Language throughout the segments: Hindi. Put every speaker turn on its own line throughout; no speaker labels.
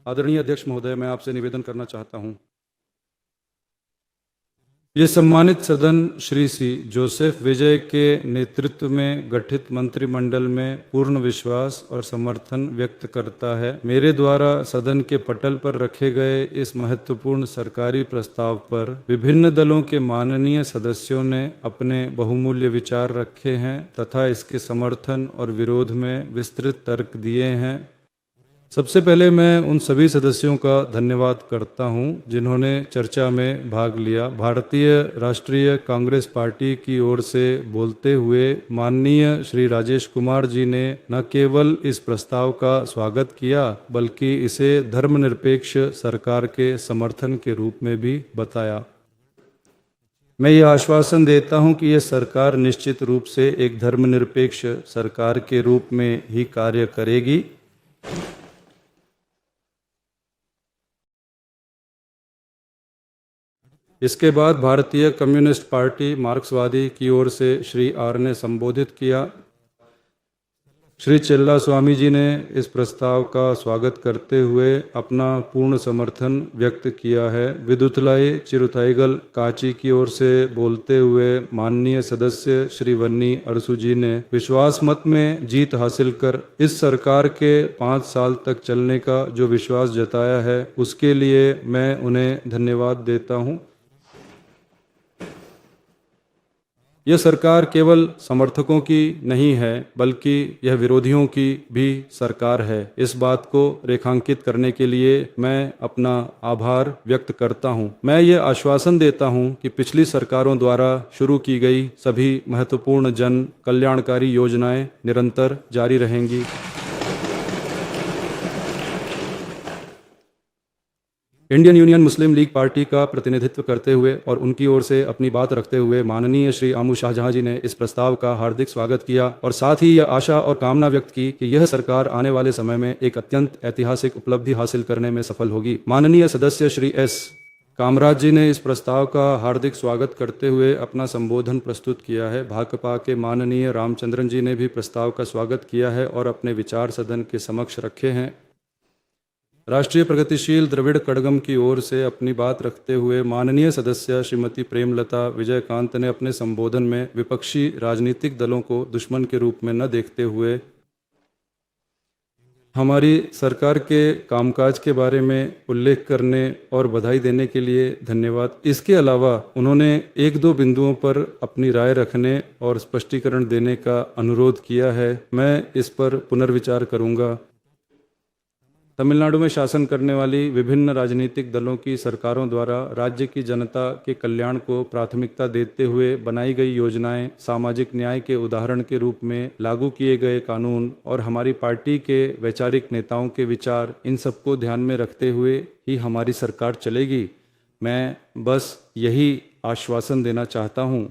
आदरणीय अध्यक्ष महोदय, मैं आपसे निवेदन करना चाहता हूं। ये सम्मानित सदन श्री सी जोसेफ विजय के नेतृत्व में गठित मंत्रिमंडल में पूर्ण विश्वास और समर्थन व्यक्त करता है। मेरे द्वारा सदन के पटल पर रखे गए इस महत्वपूर्ण सरकारी प्रस्ताव पर विभिन्न दलों के माननीय सदस्यों ने अपने बहुमूल्य विचार रखे हैं तथा इसके समर्थन और विरोध में विस्तृत तर्क दिए हैं। सबसे पहले मैं उन सभी सदस्यों का धन्यवाद करता हूं जिन्होंने चर्चा में भाग लिया। भारतीय राष्ट्रीय कांग्रेस पार्टी की ओर से बोलते हुए माननीय श्री राजेश कुमार जी ने न केवल इस प्रस्ताव का स्वागत किया बल्कि इसे धर्मनिरपेक्ष सरकार के समर्थन के रूप में भी बताया। मैं ये आश्वासन देता हूं कि यह सरकार निश्चित रूप से एक धर्मनिरपेक्ष सरकार के रूप में ही कार्य करेगी। इसके बाद भारतीय कम्युनिस्ट पार्टी मार्क्सवादी की ओर से श्री आर ने संबोधित किया। श्री चेल्ला स्वामी जी ने इस प्रस्ताव का स्वागत करते हुए अपना पूर्ण समर्थन व्यक्त किया है। विदुतलाई चिरुथाईगल काची की ओर से बोलते हुए माननीय सदस्य श्री वन्नी अरसू जी ने विश्वास मत में जीत हासिल कर इस सरकार के 5 साल तक चलने का जो विश्वास जताया है उसके लिए मैं उन्हें धन्यवाद देता हूँ। यह सरकार केवल समर्थकों की नहीं है बल्कि यह विरोधियों की भी सरकार है। इस बात को रेखांकित करने के लिए मैं अपना आभार व्यक्त करता हूं। मैं ये आश्वासन देता हूं कि पिछली सरकारों द्वारा शुरू की गई सभी महत्वपूर्ण जन कल्याणकारी योजनाएं निरंतर जारी रहेंगी। इंडियन यूनियन मुस्लिम लीग पार्टी का प्रतिनिधित्व करते हुए और उनकी ओर से अपनी बात रखते हुए माननीय श्री आमू शाहजहां जी ने इस प्रस्ताव का हार्दिक स्वागत किया और साथ ही यह आशा और कामना व्यक्त की कि यह सरकार आने वाले समय में एक अत्यंत ऐतिहासिक उपलब्धि हासिल करने में सफल होगी। माननीय सदस्य श्री एस कामराज जी ने इस प्रस्ताव का हार्दिक स्वागत करते हुए अपना संबोधन प्रस्तुत किया है। भाकपा के माननीय रामचंद्रन जी ने भी प्रस्ताव का स्वागत किया है और अपने विचार सदन के समक्ष रखे हैं। राष्ट्रीय प्रगतिशील द्रविड़ कड़गम की ओर से अपनी बात रखते हुए माननीय सदस्य श्रीमती प्रेमलता विजयकांत ने अपने संबोधन में विपक्षी राजनीतिक दलों को दुश्मन के रूप में न देखते हुए हमारी सरकार के कामकाज के बारे में उल्लेख करने और बधाई देने के लिए धन्यवाद। इसके अलावा उन्होंने 1-2 बिंदुओं पर अपनी राय रखने और स्पष्टीकरण देने का अनुरोध किया है। मैं इस पर पुनर्विचार करूंगा। तमिलनाडु में शासन करने वाली विभिन्न राजनीतिक दलों की सरकारों द्वारा राज्य की जनता के कल्याण को प्राथमिकता देते हुए बनाई गई योजनाएं, सामाजिक न्याय के उदाहरण के रूप में लागू किए गए कानून और हमारी पार्टी के वैचारिक नेताओं के विचार, इन सबको ध्यान में रखते हुए ही हमारी सरकार चलेगी। मैं बस यही आश्वासन देना चाहता हूँ।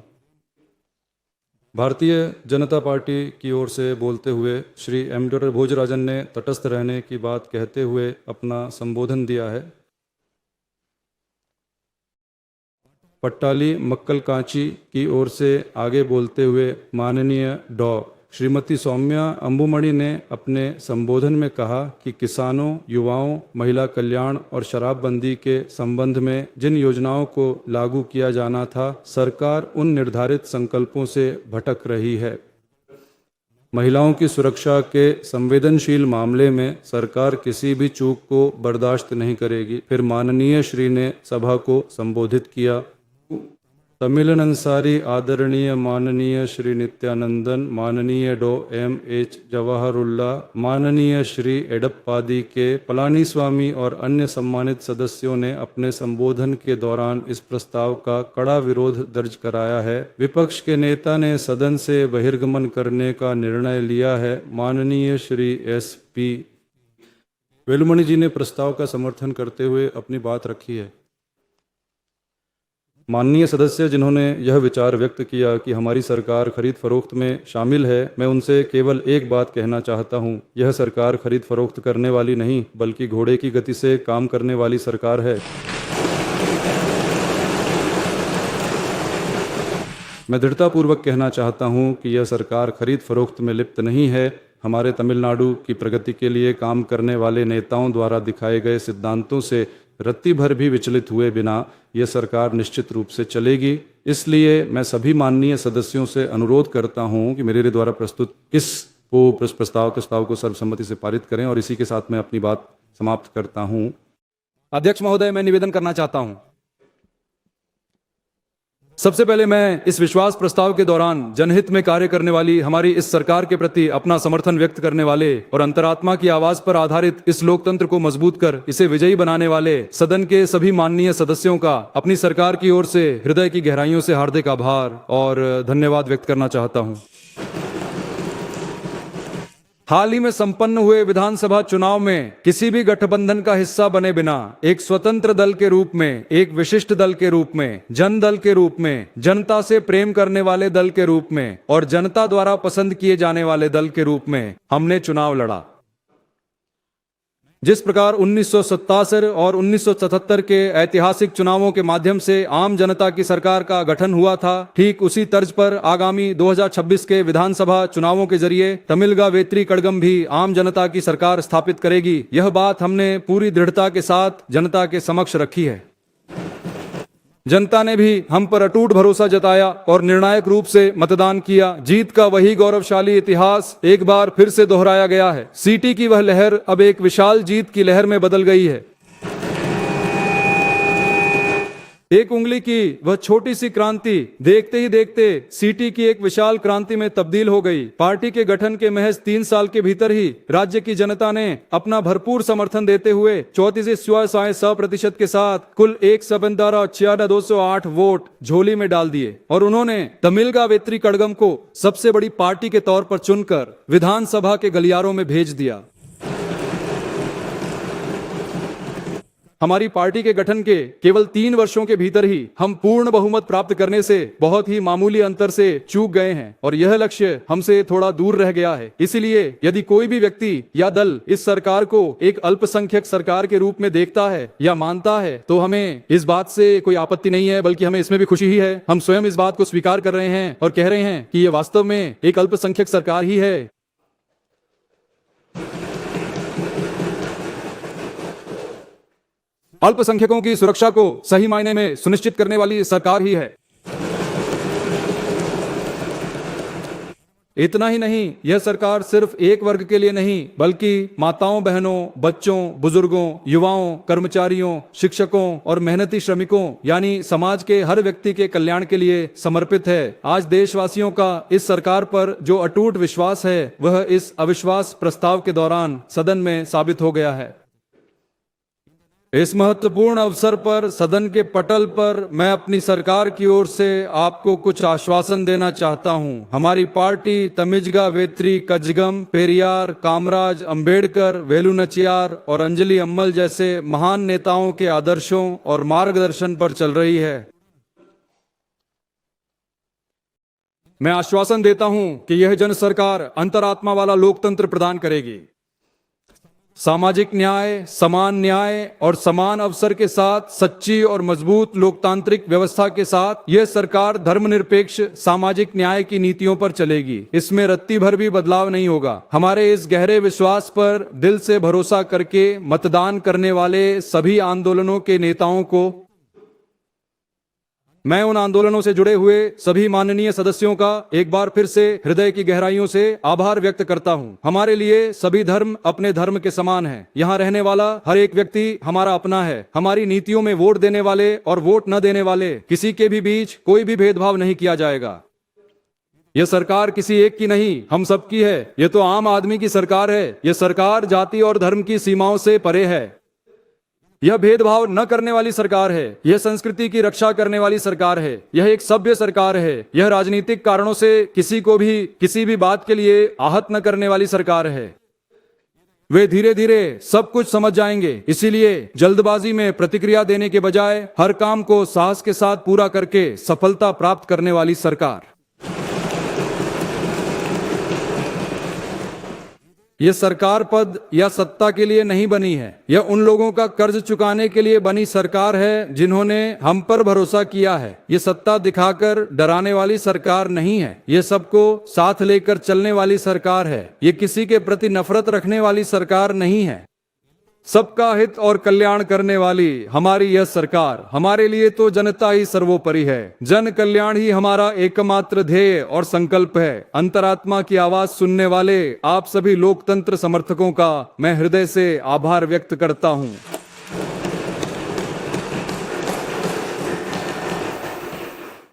भारतीय जनता पार्टी की ओर से बोलते हुए श्री एम डॉक्टर भोजराजन ने तटस्थ रहने की बात कहते हुए अपना संबोधन दिया है। पट्टाली मक्कल कांची की ओर से आगे बोलते हुए माननीय डॉ श्रीमती सौम्या अंबुमणि ने अपने संबोधन में कहा कि किसानों, युवाओं, महिला कल्याण और शराबबंदी के संबंध में जिन योजनाओं को लागू किया जाना था, सरकार उन निर्धारित संकल्पों से भटक रही है। महिलाओं की सुरक्षा के संवेदनशील मामले में सरकार किसी भी चूक को बर्दाश्त नहीं करेगी। फिर माननीय श्री ने सभा को संबोधित किया। तमिलन अंसारी आदरणीय माननीय श्री नित्यानंदन, माननीय डॉ M.H. जवाहरुल्ला, माननीय श्री एडप्पादी के पलानीस्वामी और अन्य सम्मानित सदस्यों ने अपने संबोधन के दौरान इस प्रस्ताव का कड़ा विरोध दर्ज कराया है। विपक्ष के नेता ने सदन से बहिर्गमन करने का निर्णय लिया है। माननीय श्री S.P. वेलुमणि जी ने प्रस्ताव का समर्थन करते हुए अपनी बात रखी है। माननीय सदस्य जिन्होंने यह विचार व्यक्त किया कि हमारी सरकार खरीद फरोख्त में शामिल है, मैं उनसे केवल एक बात कहना चाहता हूं। यह सरकार खरीद फरोख्त करने वाली नहीं बल्कि घोड़े की गति से काम करने वाली सरकार है। मैं दृढ़तापूर्वक कहना चाहता हूं कि यह सरकार खरीद फरोख्त में लिप्त नहीं है। हमारे तमिलनाडु की प्रगति के लिए काम करने वाले नेताओं द्वारा दिखाए गए सिद्धांतों से रत्ती भर भी विचलित हुए बिना यह सरकार निश्चित रूप से चलेगी। इसलिए मैं सभी माननीय सदस्यों से अनुरोध करता हूं कि मेरे द्वारा प्रस्तुत इस प्रस्ताव को सर्वसम्मति से पारित करें और इसी के साथ मैं अपनी बात समाप्त करता हूं। अध्यक्ष महोदय, मैं निवेदन करना चाहता हूं। सबसे पहले मैं इस विश्वास प्रस्ताव के दौरान जनहित में कार्य करने वाली हमारी इस सरकार के प्रति अपना समर्थन व्यक्त करने वाले और अंतरात्मा की आवाज पर आधारित इस लोकतंत्र को मजबूत कर इसे विजयी बनाने वाले सदन के सभी माननीय सदस्यों का अपनी सरकार की ओर से हृदय की गहराइयों से हार्दिक आभार और धन्यवाद व्यक्त करना चाहता हूं। हाल ही में संपन्न हुए विधानसभा चुनाव में किसी भी गठबंधन का हिस्सा बने बिना एक स्वतंत्र दल के रूप में, एक विशिष्ट दल के रूप में, जन दल के रूप में, जनता से प्रेम करने वाले दल के रूप में और जनता द्वारा पसंद किए जाने वाले दल के रूप में हमने चुनाव लड़ा। जिस प्रकार 1977 और 1977 के ऐतिहासिक चुनावों के माध्यम से आम जनता की सरकार का गठन हुआ था, ठीक उसी तर्ज पर आगामी 2026 के विधानसभा चुनावों के जरिए तमिलगा वेत्री कड़गम भी आम जनता की सरकार स्थापित करेगी। यह बात हमने पूरी दृढ़ता के साथ जनता के समक्ष रखी है। जनता ने भी हम पर अटूट भरोसा जताया और निर्णायक रूप से मतदान किया। जीत का वही गौरवशाली इतिहास एक बार फिर से दोहराया गया है। सीटी की वह लहर अब एक विशाल जीत की लहर में बदल गई है। एक उंगली की वह छोटी सी क्रांति देखते ही देखते सीटी की एक विशाल क्रांति में तब्दील हो गई। पार्टी के गठन के महज 3 साल के भीतर ही राज्य की जनता ने अपना भरपूर समर्थन देते हुए 34.6% के साथ कुल 1,6,208 वोट झोली में डाल दिए और उन्होंने तमिलगा वेत्री कड़गम को सबसे बड़ी पार्टी के तौर पर चुनकर विधानसभा के गलियारों में भेज दिया। हमारी पार्टी के गठन के केवल 3 वर्षों के भीतर ही हम पूर्ण बहुमत प्राप्त करने से बहुत ही मामूली अंतर से चूक गए हैं और यह लक्ष्य हमसे थोड़ा दूर रह गया है। इसलिए यदि कोई भी व्यक्ति या दल इस सरकार को एक अल्पसंख्यक सरकार के रूप में देखता है या मानता है तो हमें इस बात से कोई आपत्ति नहीं है, बल्कि हमें इसमें भी खुशी ही है। हम स्वयं इस बात को स्वीकार कर रहे हैं और कह रहे हैं कि यह वास्तव में एक अल्पसंख्यक सरकार ही है। अल्पसंख्यकों की सुरक्षा को सही मायने में सुनिश्चित करने वाली सरकार ही है। इतना ही नहीं, यह सरकार सिर्फ एक वर्ग के लिए नहीं बल्कि माताओं, बहनों, बच्चों, बुजुर्गों, युवाओं, कर्मचारियों, शिक्षकों और मेहनती श्रमिकों यानी समाज के हर व्यक्ति के कल्याण के लिए समर्पित है। आज देशवासियों का इस सरकार पर जो अटूट विश्वास है वह इस अविश्वास प्रस्ताव के दौरान सदन में साबित हो गया है। इस महत्वपूर्ण अवसर पर सदन के पटल पर मैं अपनी सरकार की ओर से आपको कुछ आश्वासन देना चाहता हूं। हमारी पार्टी तमिलगा वेत्री कड़गम, पेरियार, कामराज, अंबेडकर, वेलु नचियार और अंजलि अम्मल जैसे महान नेताओं के आदर्शों और मार्गदर्शन पर चल रही है। मैं आश्वासन देता हूं कि यह जन सरकार अंतरात्मा वाला लोकतंत्र प्रदान करेगी। सामाजिक न्याय, समान न्याय और समान अवसर के साथ सच्ची और मजबूत लोकतांत्रिक व्यवस्था के साथ यह सरकार धर्मनिरपेक्ष सामाजिक न्याय की नीतियों पर चलेगी। इसमें रत्ती भर भी बदलाव नहीं होगा। हमारे इस गहरे विश्वास पर दिल से भरोसा करके मतदान करने वाले सभी आंदोलनों के नेताओं को, मैं उन आंदोलनों से जुड़े हुए सभी माननीय सदस्यों का एक बार फिर से हृदय की गहराइयों से आभार व्यक्त करता हूं। हमारे लिए सभी धर्म अपने धर्म के समान हैं। यहाँ रहने वाला हर एक व्यक्ति हमारा अपना है। हमारी नीतियों में वोट देने वाले और वोट न देने वाले किसी के भी बीच कोई भी भेदभाव नहीं किया जाएगा। यह सरकार किसी एक की नहीं, हम सबकी है। यह तो आम आदमी की सरकार है। यह सरकार जाति और धर्म की सीमाओं से परे है। यह भेदभाव न करने वाली सरकार है। यह संस्कृति की रक्षा करने वाली सरकार है। यह एक सभ्य सरकार है। यह राजनीतिक कारणों से किसी को भी किसी भी बात के लिए आहत न करने वाली सरकार है। वे धीरे धीरे सब कुछ समझ जाएंगे। इसीलिए जल्दबाजी में प्रतिक्रिया देने के बजाय हर काम को साहस के साथ पूरा करके सफलता प्राप्त करने वाली सरकार। ये सरकार पद या सत्ता के लिए नहीं बनी है। यह उन लोगों का कर्ज चुकाने के लिए बनी सरकार है जिन्होंने हम पर भरोसा किया है। ये सत्ता दिखाकर डराने वाली सरकार नहीं है। ये सबको साथ लेकर चलने वाली सरकार है। ये किसी के प्रति नफरत रखने वाली सरकार नहीं है। सबका हित और कल्याण करने वाली हमारी यह सरकार, हमारे लिए तो जनता ही सर्वोपरि है। जन कल्याण ही हमारा एकमात्र ध्येय और संकल्प है। अंतरात्मा की आवाज सुनने वाले आप सभी लोकतंत्र समर्थकों का मैं हृदय से आभार व्यक्त करता हूं।